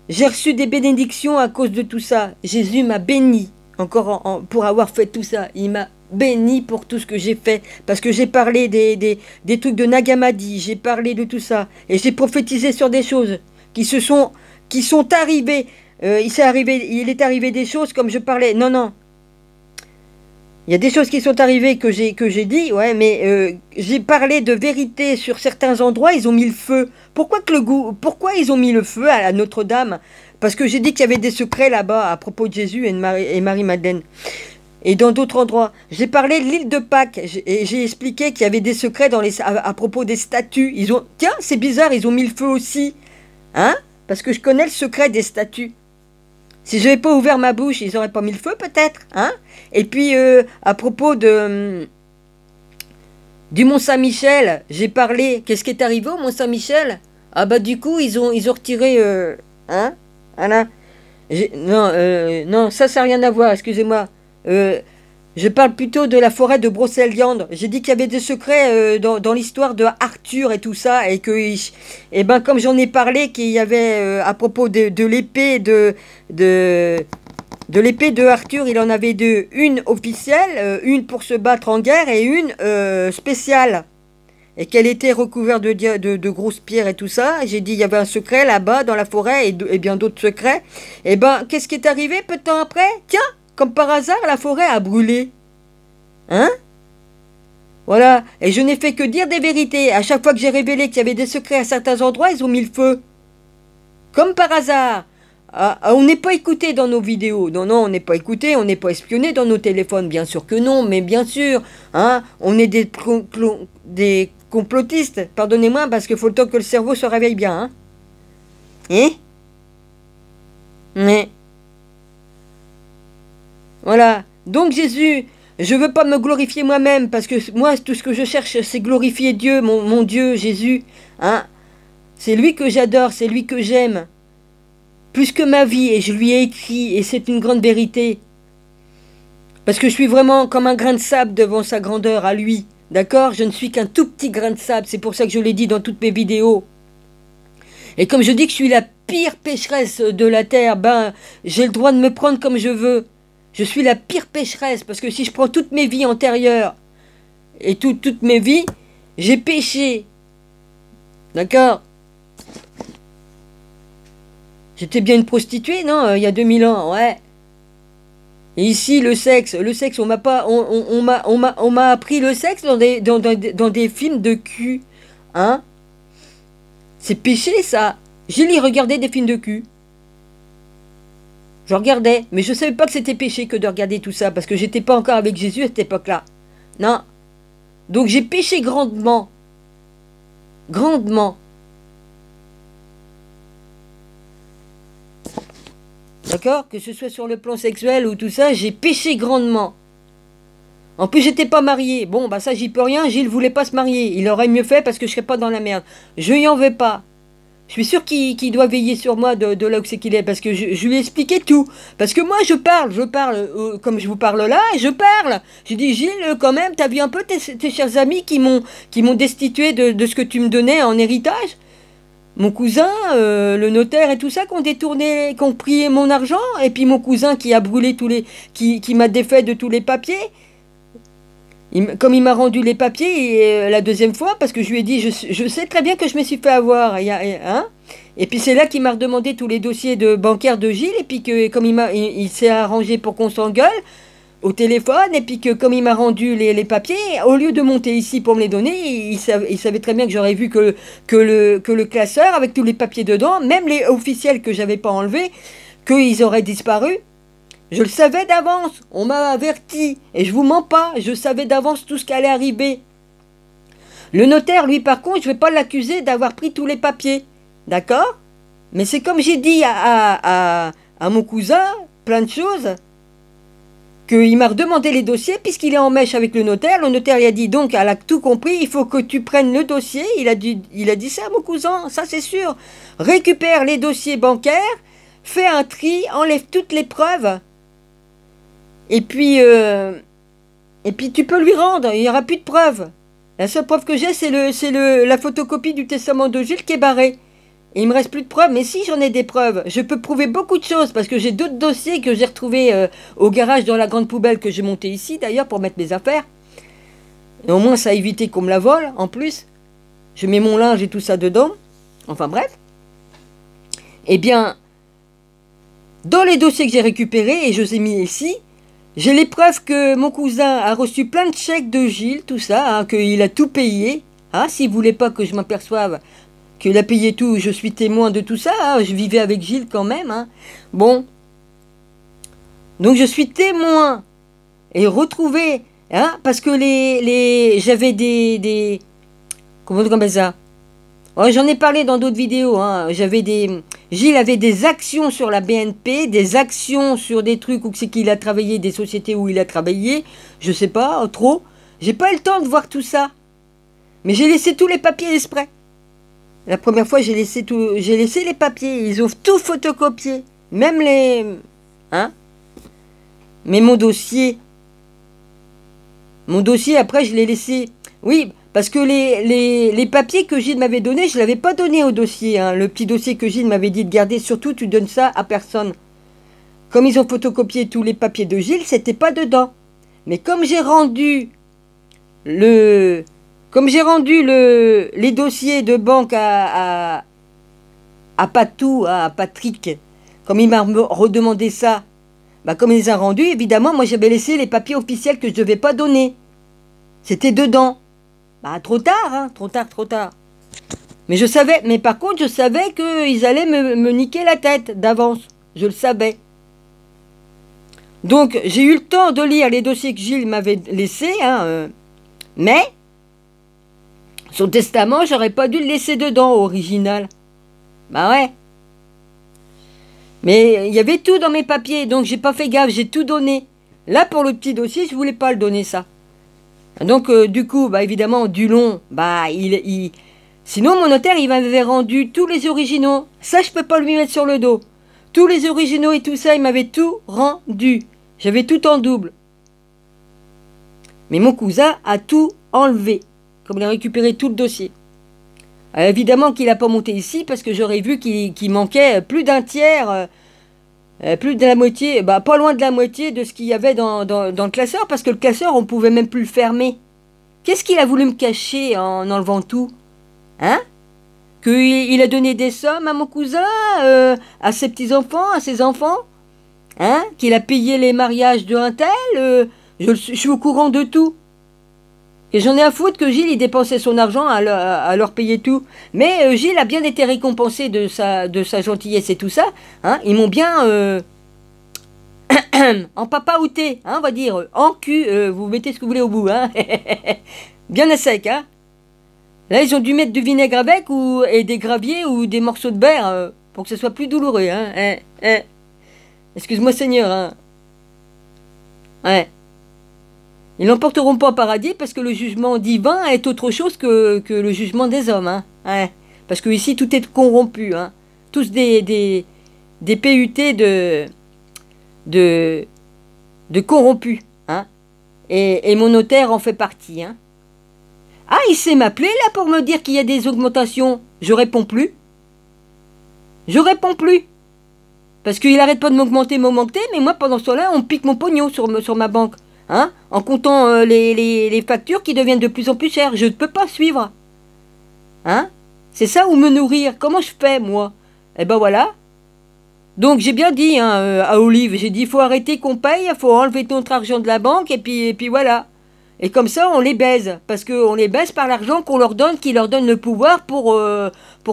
J'ai reçu des bénédictions à cause de tout ça. Jésus m'a béni encore pour avoir fait tout ça. Il m'a béni pour tout ce que j'ai fait. Parce que j'ai parlé des trucs de Nagamadi. J'ai parlé de tout ça. Et j'ai prophétisé sur des choses qui sont arrivées. Il est arrivé des choses comme je parlais. Non. Il y a des choses qui sont arrivées que j'ai dit, ouais, mais j'ai parlé de vérité sur certains endroits, ils ont mis le feu. Pourquoi ils ont mis le feu à Notre-Dame? Parce que j'ai dit qu'il y avait des secrets là-bas à propos de Jésus et Marie-Madeleine. Et dans d'autres endroits. J'ai parlé de l'île de Pâques et j'ai expliqué qu'il y avait des secrets à propos des statues. Tiens, c'est bizarre, ils ont mis le feu aussi. Hein? Parce que je connais le secret des statues. Si je n'avais pas ouvert ma bouche, ils n'auraient pas mis le feu peut-être. Hein? Et puis, à propos du Mont-Saint-Michel, j'ai parlé. Qu'est-ce qui est arrivé au Mont-Saint-Michel? Ah bah du coup, ils ont retiré... hein? Voilà. Non, ça n'a rien à voir, excusez-moi. Euh, je parle plutôt de la forêt de Brocéliande. J'ai dit qu'il y avait des secrets dans l'histoire de Arthur et tout ça, et que, et ben comme j'en ai parlé, qu'il y avait à propos de l'épée de l'épée de Arthur, il en avait deux, une officielle, une pour se battre en guerre et une spéciale. Et qu'elle était recouverte de grosses pierres et tout ça. J'ai dit il y avait un secret là-bas dans la forêt et bien d'autres secrets. Et ben qu'est-ce qui est arrivé peu de temps après? Tiens, comme par hasard, la forêt a brûlé. Hein? Voilà. Et je n'ai fait que dire des vérités. À chaque fois que j'ai révélé qu'il y avait des secrets à certains endroits, ils ont mis le feu. Comme par hasard. On n'est pas écouté dans nos vidéos. Non, on n'est pas écouté, on n'est pas espionné dans nos téléphones. Bien sûr que non, mais bien sûr. Hein, on est des complotistes. Pardonnez-moi, parce qu'il faut le temps que le cerveau se réveille bien. Hein? Mais... Voilà. Donc Jésus, je ne veux pas me glorifier moi-même, parce que moi, tout ce que je cherche, c'est glorifier Dieu, mon Dieu, Jésus. Hein? C'est lui que j'adore, c'est lui que j'aime. Plus que ma vie, et je lui ai écrit, et c'est une grande vérité. Parce que je suis vraiment comme un grain de sable devant sa grandeur à lui. D'accord? Je ne suis qu'un tout petit grain de sable, c'est pour ça que je l'ai dit dans toutes mes vidéos. Et comme je dis que je suis la pire pécheresse de la terre, ben, j'ai le droit de me prendre comme je veux. Je suis la pire pécheresse, parce que si je prends toutes mes vies antérieures, et toutes mes vies, j'ai péché. D'accord? J'étais bien une prostituée, non? Il y a 2000 ans, ouais. Et ici, le sexe, on m'a pas, on m'a appris le sexe dans des films de cul, hein? C'est péché, ça. J'ai regardé des films de cul. Je regardais, mais je savais pas que c'était péché que de regarder tout ça, parce que j'étais pas encore avec Jésus à cette époque-là. Non. Donc j'ai péché grandement. Grandement. D'accord? Que ce soit sur le plan sexuel ou tout ça, j'ai péché grandement. En plus, j'étais pas mariée. Bon, bah ça, j'y peux rien. Gilles voulait pas se marier. Il aurait mieux fait parce que je serais pas dans la merde. Je y en veux pas. Je suis sûr qu'il doit veiller sur moi de là où c'est qu'il est. Parce que je lui ai expliqué tout. Parce que moi, je parle comme je vous parle là, et je parle. J'ai dit, Gilles, quand même, t'as vu un peu tes chers amis qui m'ont destitué de ce que tu me donnais en héritage? Mon cousin, le notaire et tout ça, qui ont pris mon argent, et puis mon cousin qui a brûlé qui m'a défait de tous les papiers. Comme il m'a rendu les papiers la deuxième fois, parce que je lui ai dit, je sais très bien que je me suis fait avoir, hein. Et puis c'est là qu'il m'a redemandé tous les dossiers bancaires de Gilles, et puis que comme il s'est arrangé pour qu'on s'engueule au téléphone, et puis que comme il m'a rendu les papiers, au lieu de monter ici pour me les donner, il savait très bien que j'aurais vu que le classeur avec tous les papiers dedans, même les officiels que j'avais pas enlevés, qu'ils auraient disparu. Je le savais d'avance, on m'a averti, et je vous mens pas, je savais d'avance tout ce qui allait arriver. Le notaire, lui, par contre, je vais pas l'accuser d'avoir pris tous les papiers, d'accord? Mais c'est comme j'ai dit à mon cousin, plein de choses, qu'il m'a redemandé les dossiers, puisqu'il est en mèche avec le notaire lui a dit, donc, elle a tout compris, il faut que tu prennes le dossier, il a dit ça à mon cousin, ça c'est sûr, récupère les dossiers bancaires, fais un tri, enlève toutes les preuves, et puis tu peux lui rendre, il n'y aura plus de preuves. La seule preuve que j'ai, c'est la photocopie du testament de Gilles qui est barré. Et il me reste plus de preuves, mais si j'en ai des preuves, je peux prouver beaucoup de choses, parce que j'ai d'autres dossiers que j'ai retrouvés au garage dans la grande poubelle que j'ai montée ici, d'ailleurs, pour mettre mes affaires. Et au moins, ça a évité qu'on me la vole, en plus. Je mets mon linge et tout ça dedans. Enfin bref. Eh bien, dans les dossiers que j'ai récupérés, et je les ai mis ici, J'ai les preuves que mon cousin a reçu plein de chèques de Gilles, tout ça, hein, qu'il a tout payé. Hein, s'il voulait pas que je m'aperçoive qu'il a payé tout, je suis témoin de tout ça. Hein, je vivais avec Gilles quand même. Hein. Bon, donc je suis témoin et retrouvé, hein, parce que j'avais comment on appelle ça? Oh, j'en ai parlé dans d'autres vidéos. Hein. Gilles avait des actions sur la BNP, des actions sur des trucs où c'est qu'il a travaillé, des sociétés où il a travaillé. Je sais pas, trop. J'ai pas eu le temps de voir tout ça. Mais j'ai laissé tous les papiers exprès. La première fois, j'ai laissé les papiers. Ils ont tout photocopié. Même hein. Mais mon dossier, après, je l'ai laissé. Oui, parce que les papiers que Gilles m'avait donnés, je ne l'avais pas donné au dossier. Hein. Le petit dossier que Gilles m'avait dit de garder, surtout, tu donnes ça à personne. Comme ils ont photocopié tous les papiers de Gilles, c'était pas dedans. Mais comme j'ai rendu les dossiers de banque à Patou, à Patrick, comme il m'a redemandé ça, bah comme il les a rendus, évidemment, moi j'avais laissé les papiers officiels que je ne devais pas donner. C'était dedans. Bah trop tard, hein, trop tard. Mais par contre, je savais qu'ils allaient me niquer la tête d'avance. Je le savais. Donc, j'ai eu le temps de lire les dossiers que Gilles m'avait laissés, hein, mais son testament, j'aurais pas dû le laisser dedans, original. Bah ouais. Mais il y avait tout dans mes papiers, donc j'ai pas fait gaffe, j'ai tout donné. Là, pour le petit dossier, je voulais pas le donner, ça. Donc, du coup, bah évidemment, Dulon, bah, sinon, mon notaire, il m'avait rendu tous les originaux. Ça, je peux pas lui mettre sur le dos. Tous les originaux et tout ça, il m'avait tout rendu. J'avais tout en double. Mais mon cousin a tout enlevé, comme il a récupéré tout le dossier. Évidemment qu'il n'a pas monté ici, parce que j'aurais vu qu'il manquait plus d'un tiers, plus de la moitié, bah pas loin de la moitié de ce qu'il y avait dans le classeur, parce que le classeur, on pouvait même plus le fermer. Qu'est-ce qu'il a voulu me cacher en enlevant tout? Hein? Qu'il a donné des sommes à mon cousin, à ses petits-enfants, à ses enfants? Hein? Qu'il a payé les mariages de un tel? Je suis au courant de tout. Et j'en ai à foutre que Gilles, il dépensait son argent à leur payer tout. Mais Gilles a bien été récompensé de sa gentillesse et tout ça. Hein? Ils m'ont bien... en papa outé, hein, on va dire. En cul, vous mettez ce que vous voulez au bout. Hein? Bien à sec, hein. Là, ils ont dû mettre du vinaigre avec, et des graviers ou des morceaux de berre, pour que ce soit plus douloureux. Hein? Excuse-moi, Seigneur. Hein? Ouais. Ils n'emporteront pas au paradis parce que le jugement divin est autre chose que le jugement des hommes. Hein. Ouais. Parce que ici, tout est corrompu. Hein. Tous des PUT de corrompus. Hein. Et mon notaire en fait partie. Hein. Ah, il sait m'appeler là pour me dire qu'il y a des augmentations. Je réponds plus. Parce qu'il arrête pas de m'augmenter, mais moi pendant ce temps-là, on pique mon pognon sur ma banque. Hein, en comptant les factures qui deviennent de plus en plus chères. Je ne peux pas suivre. Hein? C'est ça ou me nourrir? Comment je fais, moi? Eh ben voilà. Donc j'ai bien dit hein, à Olive, j'ai dit il faut arrêter qu'on paye, il faut enlever notre argent de la banque et puis voilà. Et comme ça on les baise. Parce qu'on les baise par l'argent qu'on leur donne, qui leur donne le pouvoir pour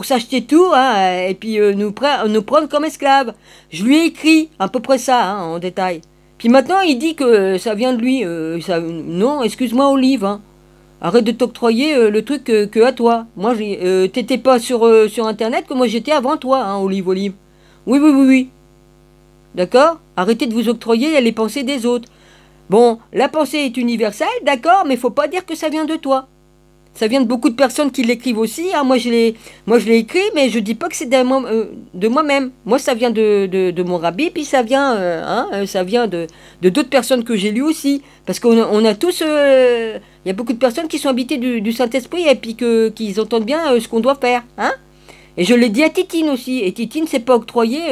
s'acheter tout hein, et puis nous prendre comme esclaves. Je lui ai écrit à peu près ça hein, en détail. Puis maintenant, il dit que ça vient de lui. Non, excuse-moi, Olive. Hein. Arrête de t'octroyer le truc que à toi. Moi, t'étais pas sur Internet que moi j'étais avant toi, hein, Olive. Oui. D'accord? Arrêtez de vous octroyer les pensées des autres. Bon, la pensée est universelle, d'accord, mais faut pas dire que ça vient de toi. Ça vient de beaucoup de personnes qui l'écrivent aussi. Hein. Moi, je l'ai écrit, mais je dis pas que c'est de moi-même. Moi, ça vient de mon rabbi, puis ça vient de d'autres personnes que j'ai lues aussi. Parce qu'on a tous... Il y a beaucoup de personnes qui sont habitées du Saint-Esprit et puis qu'ils entendent bien ce qu'on doit faire. Hein. Et je l'ai dit à Titine aussi. Et Titine s'est pas octroyé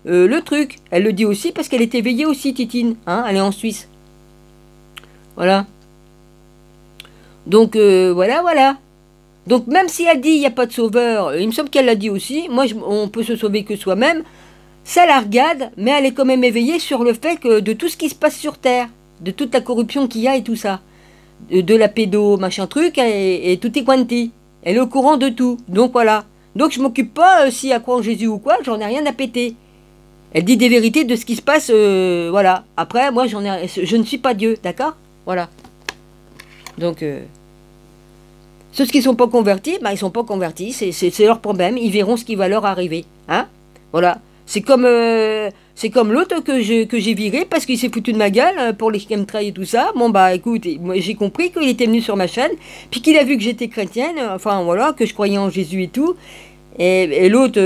le truc. Elle le dit aussi parce qu'elle est éveillée aussi, Titine. Hein. Elle est en Suisse. Voilà. Donc voilà. Donc même si elle dit il n'y a pas de sauveur, il me semble qu'elle l'a dit aussi, moi on peut se sauver que soi-même, ça la regarde, mais elle est quand même éveillée sur le fait que de tout ce qui se passe sur Terre, de toute la corruption qu'il y a et tout ça, de la pédo, machin truc, et tout est quanti. Elle est au courant de tout, donc voilà. Donc je m'occupe pas si elle croit en Jésus ou quoi, j'en ai rien à péter. Elle dit des vérités de ce qui se passe, voilà. Après, moi, je ne suis pas Dieu, d'accord? Voilà. Donc, ceux qui ne sont pas convertis, bah, ils ne sont pas convertis, c'est leur problème, ils verront ce qui va leur arriver, hein? Voilà. C'est comme l'autre que j'ai viré parce qu'il s'est foutu de ma gueule pour les chemtrails et tout ça. Bon, bah, écoute, moi, j'ai compris qu'il était venu sur ma chaîne, puis qu'il a vu que j'étais chrétienne, enfin, voilà, que je croyais en Jésus et tout. Et l'autre,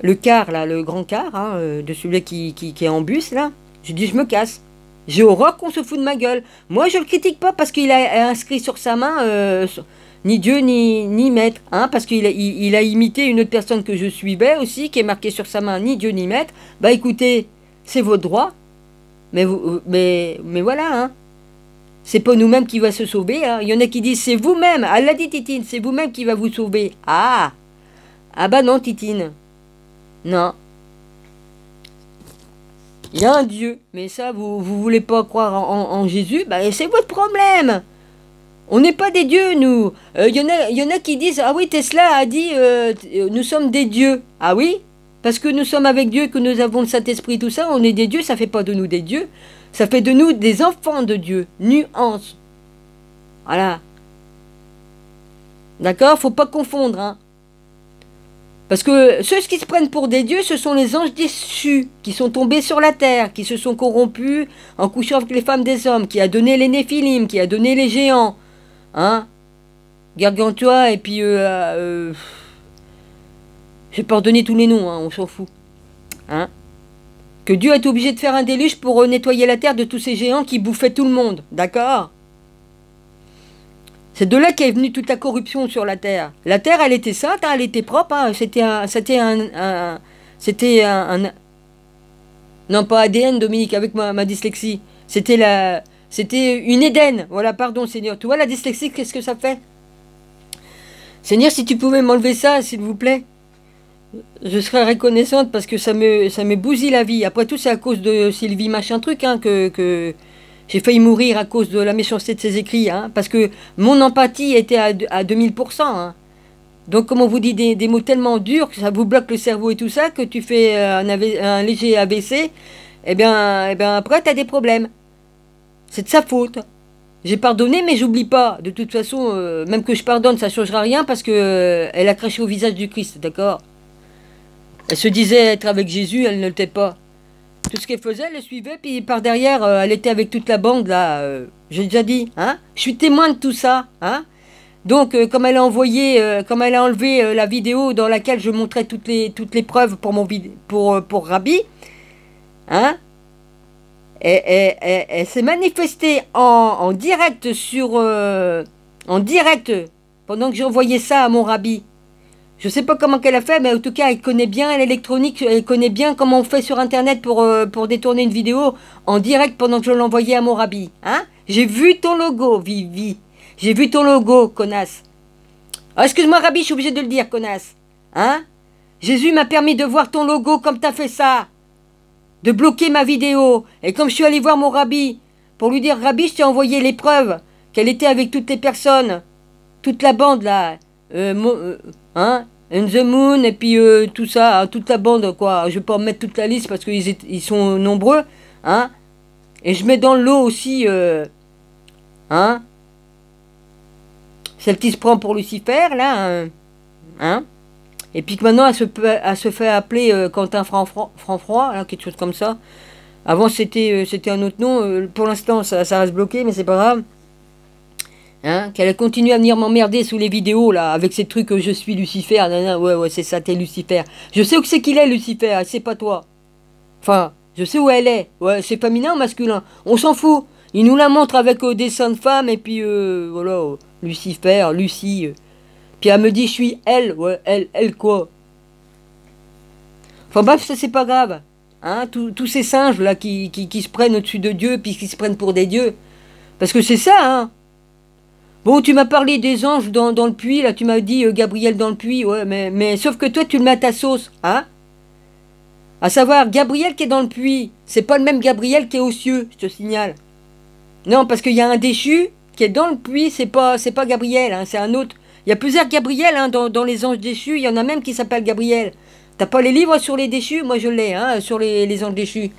le car, là, le grand car, hein, de celui-là qui est en bus, là, j'ai dit, je me casse. J'ai horreur qu'on se fout de ma gueule. Moi, je le critique pas parce qu'il a inscrit sur sa main ni Dieu ni maître, hein, parce qu'il il a imité une autre personne que je suivais aussi, qui est marquée sur sa main ni Dieu ni maître. Bah écoutez, c'est votre droit, mais voilà, hein. C'est pas nous-mêmes qui va se sauver, hein. Il y en a qui disent, c'est vous-même, elle l'a dit Titine, c'est vous-même qui va vous sauver. Ah bah non Titine, non. Il y a un Dieu, mais ça, vous voulez pas croire en Jésus, bah c'est votre problème. On n'est pas des dieux, nous. Y en a qui disent, ah oui, Tesla a dit, nous sommes des dieux. Ah oui? Parce que nous sommes avec Dieu, que nous avons le Saint-Esprit, tout ça, on est des dieux, ça fait pas de nous des dieux. Ça fait de nous des enfants de Dieu. Nuance. Voilà. D'accord? Faut pas confondre, hein. Parce que ceux qui se prennent pour des dieux, ce sont les anges déchus, qui sont tombés sur la terre, qui se sont corrompus en couchant avec les femmes des hommes, qui a donné les Néphilim, qui a donné les géants. Hein? Gargantua, et puis... j'ai pas redonné tous les noms, hein, on s'en fout. Hein? Que Dieu est obligé de faire un déluge pour nettoyer la terre de tous ces géants qui bouffaient tout le monde. D'accord? C'est de là qu'est venue toute la corruption sur la terre. La terre, elle était sainte, hein, elle était propre. Hein, c'était un... Non, pas ADN, Dominique, avec ma dyslexie. C'était une Éden. Voilà, pardon, Seigneur. Tu vois, la dyslexie, qu'est-ce que ça fait? Seigneur, si tu pouvais m'enlever ça, s'il vous plaît. Je serais reconnaissante parce que ça me bousille la vie. Après tout, c'est à cause de Sylvie machin truc, hein, que j'ai failli mourir à cause de la méchanceté de ses écrits. Hein, parce que mon empathie était à 2000%. Hein. Donc, comme on vous dit des mots tellement durs que ça vous bloque le cerveau et tout ça, que tu fais un léger AVC, eh bien après, tu as des problèmes. C'est de sa faute. J'ai pardonné, mais j'oublie pas. De toute façon, même que je pardonne, ça ne changera rien parce que elle a craché au visage du Christ, d'accord? Elle se disait être avec Jésus, elle ne l'était pas. Tout ce qu'elle faisait, elle le suivait, puis par derrière, elle était avec toute la bande, là. J'ai déjà dit, hein? Je suis témoin de tout ça, hein? Donc, comme elle a enlevé la vidéo dans laquelle je montrais toutes les preuves pour Rabbi, hein? Elle s'est manifestée en direct en direct, pendant que j'ai envoyé ça à mon Rabbi. Je sais pas comment qu'elle a fait, mais en tout cas, elle connaît bien l'électronique, elle connaît bien comment on fait sur Internet pour détourner une vidéo en direct pendant que je l'envoyais à mon Rabbi. Hein? J'ai vu ton logo, Vivi. J'ai vu ton logo, connasse. Ah, excuse-moi, Rabbi, je suis obligé de le dire, connasse. Hein? Jésus m'a permis de voir ton logo comme t'as fait ça. De bloquer ma vidéo. Et comme je suis allé voir mon Rabbi, pour lui dire, Rabbi, je t'ai envoyé les preuves qu'elle était avec toutes les personnes, toute la bande, là. Hein? And the Moon, et puis tout ça, hein, toute la bande, quoi. Je vais pas en mettre toute la liste parce qu'ils sont nombreux, hein. Et je mets dans le lot aussi, hein, celle qui se prend pour Lucifer, là, hein. Et puis que maintenant, elle se fait appeler Quentin Franfroid, là, quelque chose comme ça. Avant, c'était un autre nom. Pour l'instant, ça reste bloqué, mais c'est pas grave. Hein, qu'elle continue à venir m'emmerder sous les vidéos, là, avec ces trucs je suis Lucifer, nanana, ouais, c'est ça, t'es Lucifer. Je sais où c'est qu'il est, Lucifer, c'est pas toi. Enfin, je sais où elle est. Ouais, c'est féminin ou masculin? On s'en fout. Il nous la montre avec des seins de femme, et puis, voilà, Lucifer, Lucie. Puis elle me dit, je suis elle, ouais, elle quoi? Enfin bref, ça c'est pas grave. Hein, tous ces singes, là, qui se prennent au-dessus de Dieu, puis qui se prennent pour des dieux. Parce que c'est ça, hein. Bon, tu m'as parlé des anges dans le puits, là, tu m'as dit Gabriel dans le puits, ouais, mais sauf que toi, tu le mets à ta sauce, hein? À savoir, Gabriel qui est dans le puits, c'est pas le même Gabriel qui est aux cieux, je te signale. Non, parce qu'il y a un déchu qui est dans le puits, c'est pas Gabriel, hein, c'est un autre. Il y a plusieurs Gabriel hein, dans les anges déchus, il y en a même qui s'appellent Gabriel. T'as pas les livres sur les déchus? Moi je l'ai, hein, sur les anges déchus.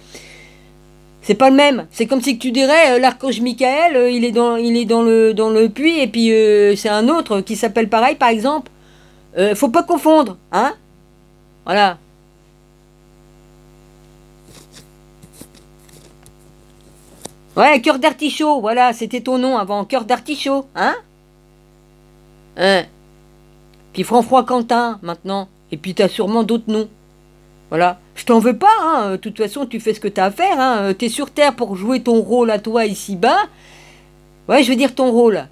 C'est pas le même. C'est comme si tu dirais l'archange Michael, il est dans le puits, et puis c'est un autre qui s'appelle pareil, par exemple. Faut pas confondre, hein? Voilà. Ouais, cœur d'artichaut, voilà, c'était ton nom avant, cœur d'artichaut, hein? Puis Franfroid Quentin, maintenant. Et puis t'as sûrement d'autres noms. Voilà. Je t'en veux pas, hein. De toute façon, tu fais ce que t'as à faire, hein. T'es sur Terre pour jouer ton rôle à toi ici-bas. Ouais, je veux dire ton rôle.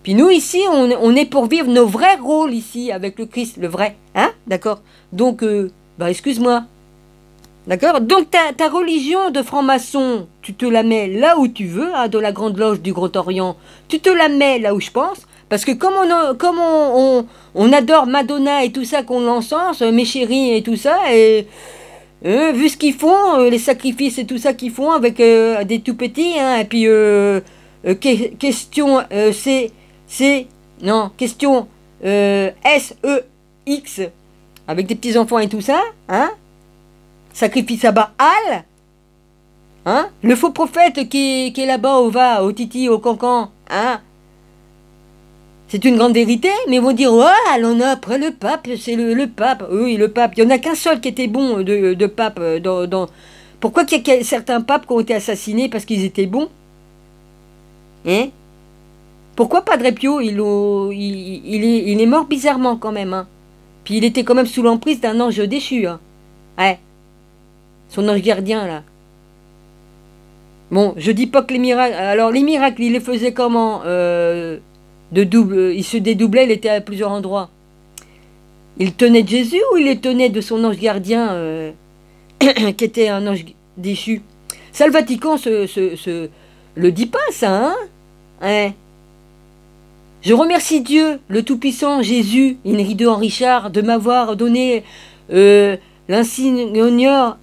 Puis nous, ici, on est pour vivre nos vrais rôles ici, avec le Christ, le vrai. Hein? D'accord? Donc, excuse-moi. D'accord? Donc ta religion de franc-maçon, tu te la mets là où tu veux, hein, de la Grande Loge du Grand Orient. Tu te la mets là où je pense. Parce que comme on adore Madonna et tout ça, qu'on l'encense, mes chéris et tout ça, et vu ce qu'ils font, les sacrifices et tout ça qu'ils font avec des tout petits, hein, et puis question question SEX, avec des petits enfants et tout ça, hein, sacrifice à Baal, hein, le faux prophète qui est là-bas au Titi, au Cancan, hein. C'est une grande vérité, mais ils vont dire, ouais, on a après le pape, c'est le pape. Oui, le pape. Il n'y en a qu'un seul qui était bon de pape. Pourquoi qu'il y a certains papes qui ont été assassinés parce qu'ils étaient bons? Hein? Pourquoi Padre Pio, il est mort bizarrement quand même, hein? Puis il était quand même sous l'emprise d'un ange déchu, hein? Ouais. Son ange gardien, là. Bon, je dis pas que les miracles... Alors, les miracles, il les faisait comment il se dédoublait, il était à plusieurs endroits. Il tenait de Jésus ou il les tenait de son ange gardien qui était un ange déchu? Ça, le Vatican le dit pas, ça, hein? Ouais. Je remercie Dieu, le Tout-Puissant, Jésus, Henri de Henri Richard, de m'avoir donné l'insigne honneur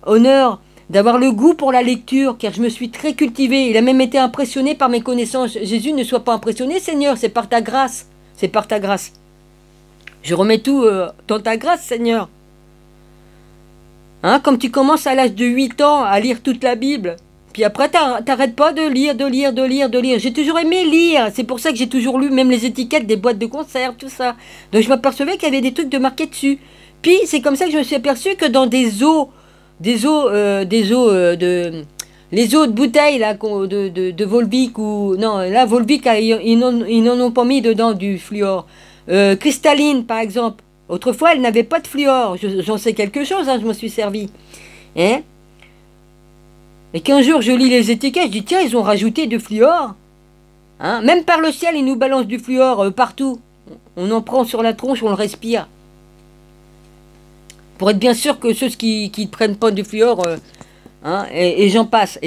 d'avoir le goût pour la lecture, car je me suis très cultivé. Il a même été impressionné par mes connaissances. Jésus, ne sois pas impressionné, Seigneur, c'est par ta grâce. C'est par ta grâce. Je remets tout dans ta grâce, Seigneur. Hein, comme tu commences à l'âge de 8 ans à lire toute la Bible, puis après, t'arrêtes pas de lire. J'ai toujours aimé lire. C'est pour ça que j'ai toujours lu même les étiquettes des boîtes de conserve, tout ça. Donc je m'apercevais qu'il y avait des trucs de marqués dessus. Puis c'est comme ça que je me suis aperçu que dans les eaux de bouteilles là, de Volvic ou non, là Volvic ils n'en ont pas mis dedans du fluor. Cristalline par exemple. Autrefois elle n'avait pas de fluor. J'en sais quelque chose, hein, je m'en suis servi. Hein? Et qu'un jour je lis les étiquettes, je dis tiens, ils ont rajouté du fluor. Hein? Même par le ciel ils nous balancent du fluor partout. On en prend sur la tronche, on le respire. Pour être bien sûr que ceux qui ne prennent pas du fluor, hein, et j'en passe,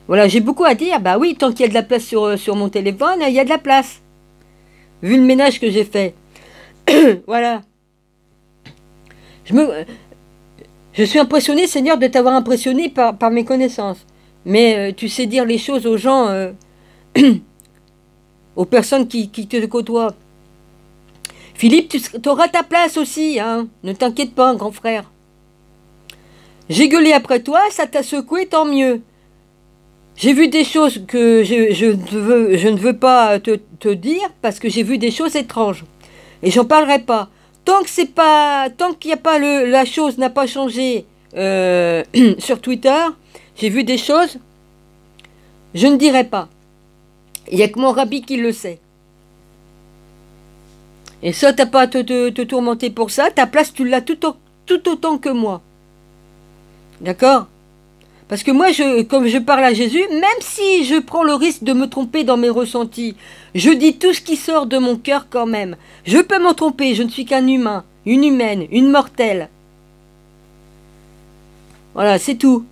Voilà, j'ai beaucoup à dire. Bah oui, tant qu'il y a de la place sur mon téléphone, il y a de la place. Vu le ménage que j'ai fait. Voilà. Je suis impressionné, Seigneur, de t'avoir impressionné par mes connaissances. Mais tu sais dire les choses aux gens, aux personnes qui te côtoient. Philippe, tu auras ta place aussi, hein. Ne t'inquiète pas, grand frère. J'ai gueulé après toi, ça t'a secoué, tant mieux. J'ai vu des choses que je ne veux pas te dire parce que j'ai vu des choses étranges. Et j'en parlerai pas. Tant qu'il n'y a pas la chose n'a pas changé sur Twitter, j'ai vu des choses, je ne dirai pas. Il n'y a que mon rabbi qui le sait. Et ça, t'as pas à te tourmenter pour ça. Ta place, tu l'as tout autant que moi. D'accord? Parce que moi, comme je parle à Jésus, même si je prends le risque de me tromper dans mes ressentis, je dis tout ce qui sort de mon cœur quand même. Je peux me tromper, je ne suis qu'un humain, une humaine, une mortelle. Voilà, c'est tout.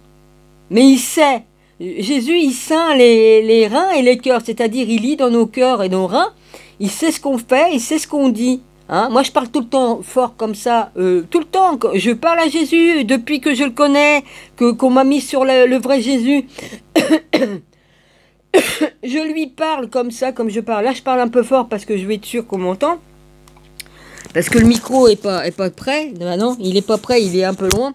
Mais il sait. Jésus, il ceint les reins et les cœurs, c'est-à-dire il lit dans nos cœurs et nos reins. Il sait ce qu'on fait, il sait ce qu'on dit. Hein, moi, je parle tout le temps fort comme ça, tout le temps. Je parle à Jésus depuis que je le connais, qu'on m'a mis sur le vrai Jésus. Je lui parle comme ça, comme je parle. Là, je parle un peu fort parce que je vais être sûr qu'on m'entend. Parce que le micro est pas prêt. Non, il est pas prêt, il est un peu loin.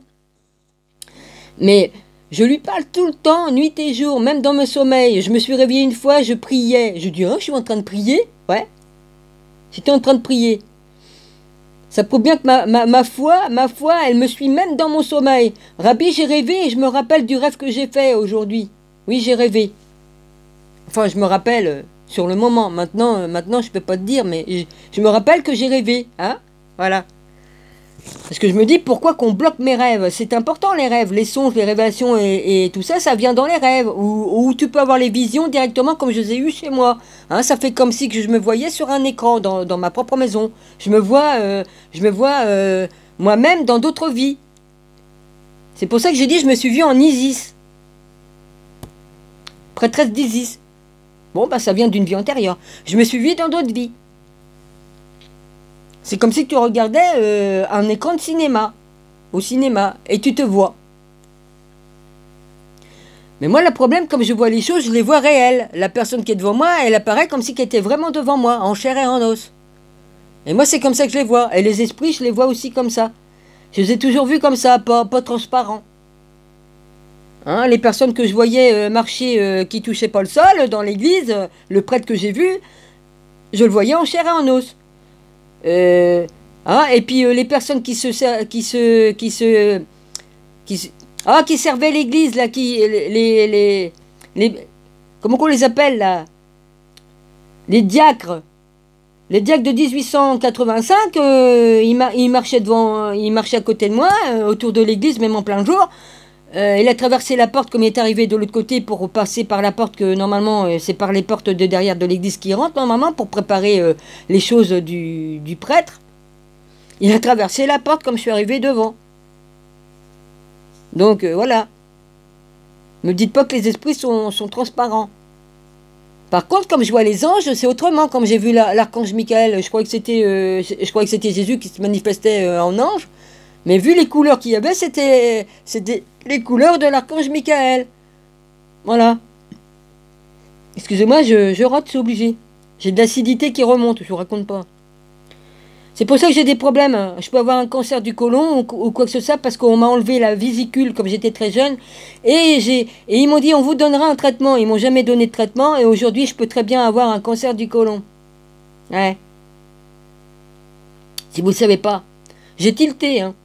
Mais je lui parle tout le temps, nuit et jour, même dans mes sommeils. Je me suis réveillé une fois, je priais. Je dis, oh, je suis en train de prier. Ouais, j'étais en train de prier. Ça prouve bien que ma foi, elle me suit même dans mon sommeil. Rabbi, j'ai rêvé et je me rappelle du rêve que j'ai fait aujourd'hui. Oui, j'ai rêvé. Enfin, je me rappelle sur le moment. Maintenant, je peux pas te dire, mais je me rappelle que j'ai rêvé. Hein? Voilà. Parce que je me dis, pourquoi qu'on bloque mes rêves? C'est important, les rêves, les songes, les révélations et tout ça, ça vient dans les rêves. Où tu peux avoir les visions directement comme je les ai eues chez moi. Hein, ça fait comme si que je me voyais sur un écran dans ma propre maison. Je me vois moi-même dans d'autres vies. C'est pour ça que j'ai dit, je me suis vue en Isis. Prêtresse d'Isis. Bon, bah ça vient d'une vie antérieure. Je me suis vue dans d'autres vies. C'est comme si tu regardais un écran de cinéma, au cinéma, et tu te vois. Mais moi, le problème, comme je vois les choses, je les vois réelles. La personne qui est devant moi, elle apparaît comme si elle était vraiment devant moi, en chair et en os. Et moi, c'est comme ça que je les vois. Et les esprits, je les vois aussi comme ça. Je les ai toujours vus comme ça, pas transparents. Hein, les personnes que je voyais marcher, qui touchaient pas le sol dans l'église, le prêtre que j'ai vu, je le voyais en chair et en os. Et puis les personnes qui servaient l'église là, comment qu'on les appelle là, les diacres de 1885, ils marchaient à côté de moi, autour de l'église, même en plein jour. Il a traversé la porte comme il est arrivé de l'autre côté pour passer par la porte que normalement c'est par les portes de derrière de l'église qui rentre normalement pour préparer les choses du prêtre. Il a traversé la porte comme je suis arrivé devant. Donc voilà. Ne dites pas que les esprits sont transparents. Par contre, comme je vois les anges, c'est autrement. Comme j'ai vu l'archange Michael, je croyais que c'était Jésus qui se manifestait en ange. Mais vu les couleurs qu'il y avait, c'était les couleurs de l'archange Michael. Voilà. Excusez-moi, je rate, c'est obligé. J'ai de l'acidité qui remonte, je vous raconte pas. C'est pour ça que j'ai des problèmes. Je peux avoir un cancer du côlon ou quoi que ce soit parce qu'on m'a enlevé la vésicule comme j'étais très jeune. Et ils m'ont dit on vous donnera un traitement. Ils m'ont jamais donné de traitement et aujourd'hui je peux très bien avoir un cancer du côlon. Ouais. Si vous ne savez pas. J'ai tilté, hein.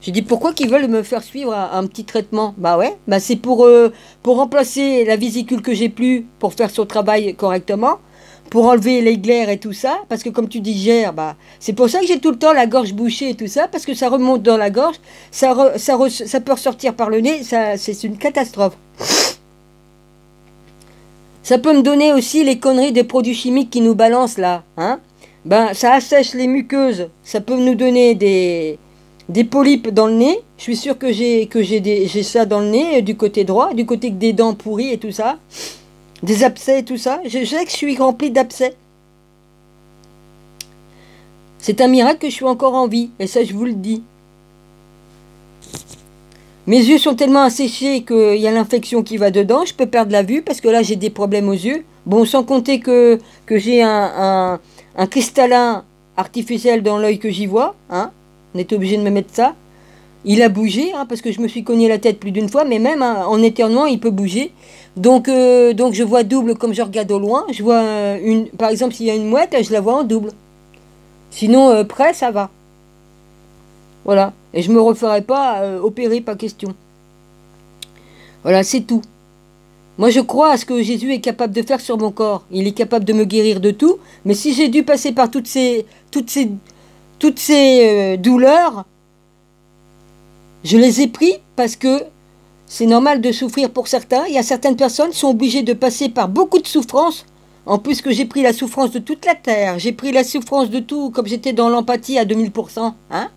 J'ai dit pourquoi qu'ils veulent me faire suivre un petit traitement. Bah ouais, bah c'est pour remplacer la vésicule que j'ai plus pour faire son travail correctement, pour enlever les glaires et tout ça, parce que comme tu digères, bah c'est pour ça que j'ai tout le temps la gorge bouchée et tout ça, parce que ça remonte dans la gorge, ça peut ressortir par le nez, c'est une catastrophe. Ça peut me donner aussi les conneries des produits chimiques qui nous balancent là, hein. Ben ça assèche les muqueuses, ça peut nous donner des polypes dans le nez. Je suis sûr que j'ai ça dans le nez, du côté droit, du côté des dents pourries et tout ça. Des abcès et tout ça. Je sais que je suis rempli d'abcès. C'est un miracle que je suis encore en vie. Et ça, je vous le dis. Mes yeux sont tellement asséchés qu'il y a l'infection qui va dedans. Je peux perdre la vue parce que là, j'ai des problèmes aux yeux. Bon, sans compter que j'ai un cristallin artificiel dans l'œil que j'y vois. Hein. On est obligé de me mettre ça. Il a bougé, hein, parce que je me suis cogné la tête plus d'une fois, mais même hein, en éternuant, il peut bouger. Donc je vois double comme je regarde au loin. Je vois par exemple, s'il y a une mouette, je la vois en double. Sinon, près, ça va. Voilà. Et je me referai pas opérer, pas question. Voilà, c'est tout. Moi, je crois à ce que Jésus est capable de faire sur mon corps. Il est capable de me guérir de tout. Mais si j'ai dû passer par toutes ces douleurs, je les ai pris parce que c'est normal de souffrir pour certains. Il y a certaines personnes qui sont obligées de passer par beaucoup de souffrances. En plus que j'ai pris la souffrance de toute la terre, j'ai pris la souffrance de tout, comme j'étais dans l'empathie à 2000%. Hein,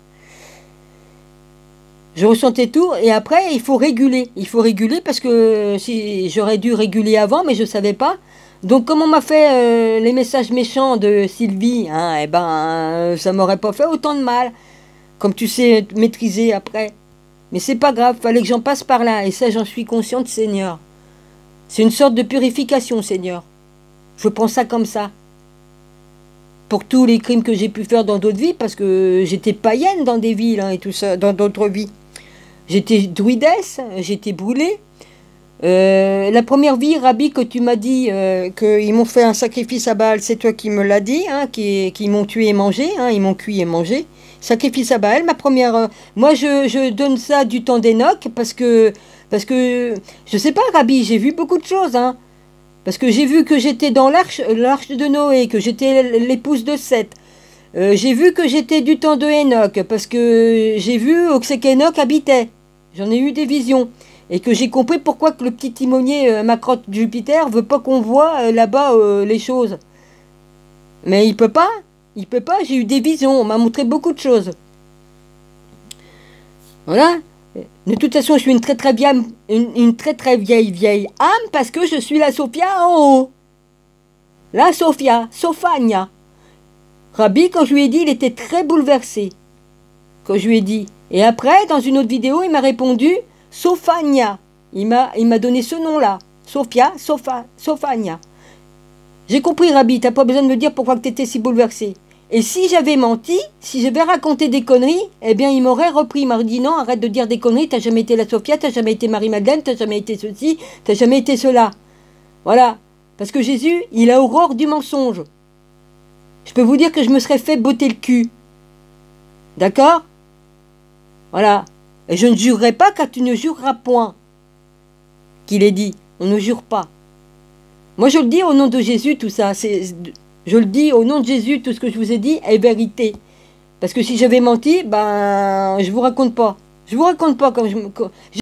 je ressentais tout et après il faut réguler. Il faut réguler parce que si j'aurais dû réguler avant, mais je ne savais pas. Donc comme on m'a fait les messages méchants de Sylvie, hein, eh ben ça m'aurait pas fait autant de mal. Comme tu sais maîtriser après. Mais c'est pas grave, fallait que j'en passe par là. Et ça, j'en suis consciente, Seigneur. C'est une sorte de purification, Seigneur. Je prends ça comme ça. Pour tous les crimes que j'ai pu faire dans d'autres vies, parce que j'étais païenne dans des villes hein, et tout ça, dans d'autres vies. J'étais druidesse, j'étais brûlée. La première vie, Rabbi, que tu m'as dit qu'ils m'ont fait un sacrifice à Baal, c'est toi qui me l'as dit, hein, qui m'ont tué et mangé, hein, ils m'ont cuit et mangé. Sacrifice à Baal, ma première... moi, je donne ça du temps d'Enoch parce que, je sais pas, Rabbi, j'ai vu beaucoup de choses, hein. Parce que j'ai vu que j'étais dans l'arche de Noé, que j'étais l'épouse de Seth. J'ai vu que j'étais du temps de Enoch, parce que j'ai vu où c'est qu'Enoch habitait. J'en ai eu des visions. Et que j'ai compris pourquoi que le petit timonier Macrotte Jupiter veut pas qu'on voit là-bas les choses. Mais il peut pas. Il peut pas, j'ai eu des visions, on m'a montré beaucoup de choses. Voilà. De toute façon, je suis une très très vieille âme parce que je suis la Sophia en haut. La Sophia, Sophania. Rabbi, quand je lui ai dit, il était très bouleversé. Quand je lui ai dit. Et après, dans une autre vidéo, il m'a répondu Sophania. Il m'a donné ce nom-là. Sophia, Sophania. J'ai compris, Rabbi, t'as pas besoin de me dire pourquoi tu étais si bouleversé. Et si j'avais menti, si j'avais raconté des conneries, eh bien il m'aurait repris, il m'aurait dit non, arrête de dire des conneries, t'as jamais été la Sophia, t'as jamais été Marie-Madeleine, t'as jamais été ceci, t'as jamais été cela. Voilà. Parce que Jésus, il a horreur du mensonge. Je peux vous dire que je me serais fait botter le cul. D'accord? Voilà. Et je ne jurerai pas car tu ne jureras point. Qu'il est dit. On ne jure pas. Moi je le dis au nom de Jésus, tout ça. Je le dis au nom de Jésus, tout ce que je vous ai dit est vérité. Parce que si j'avais menti, ben je vous raconte pas. Je vous raconte pas quand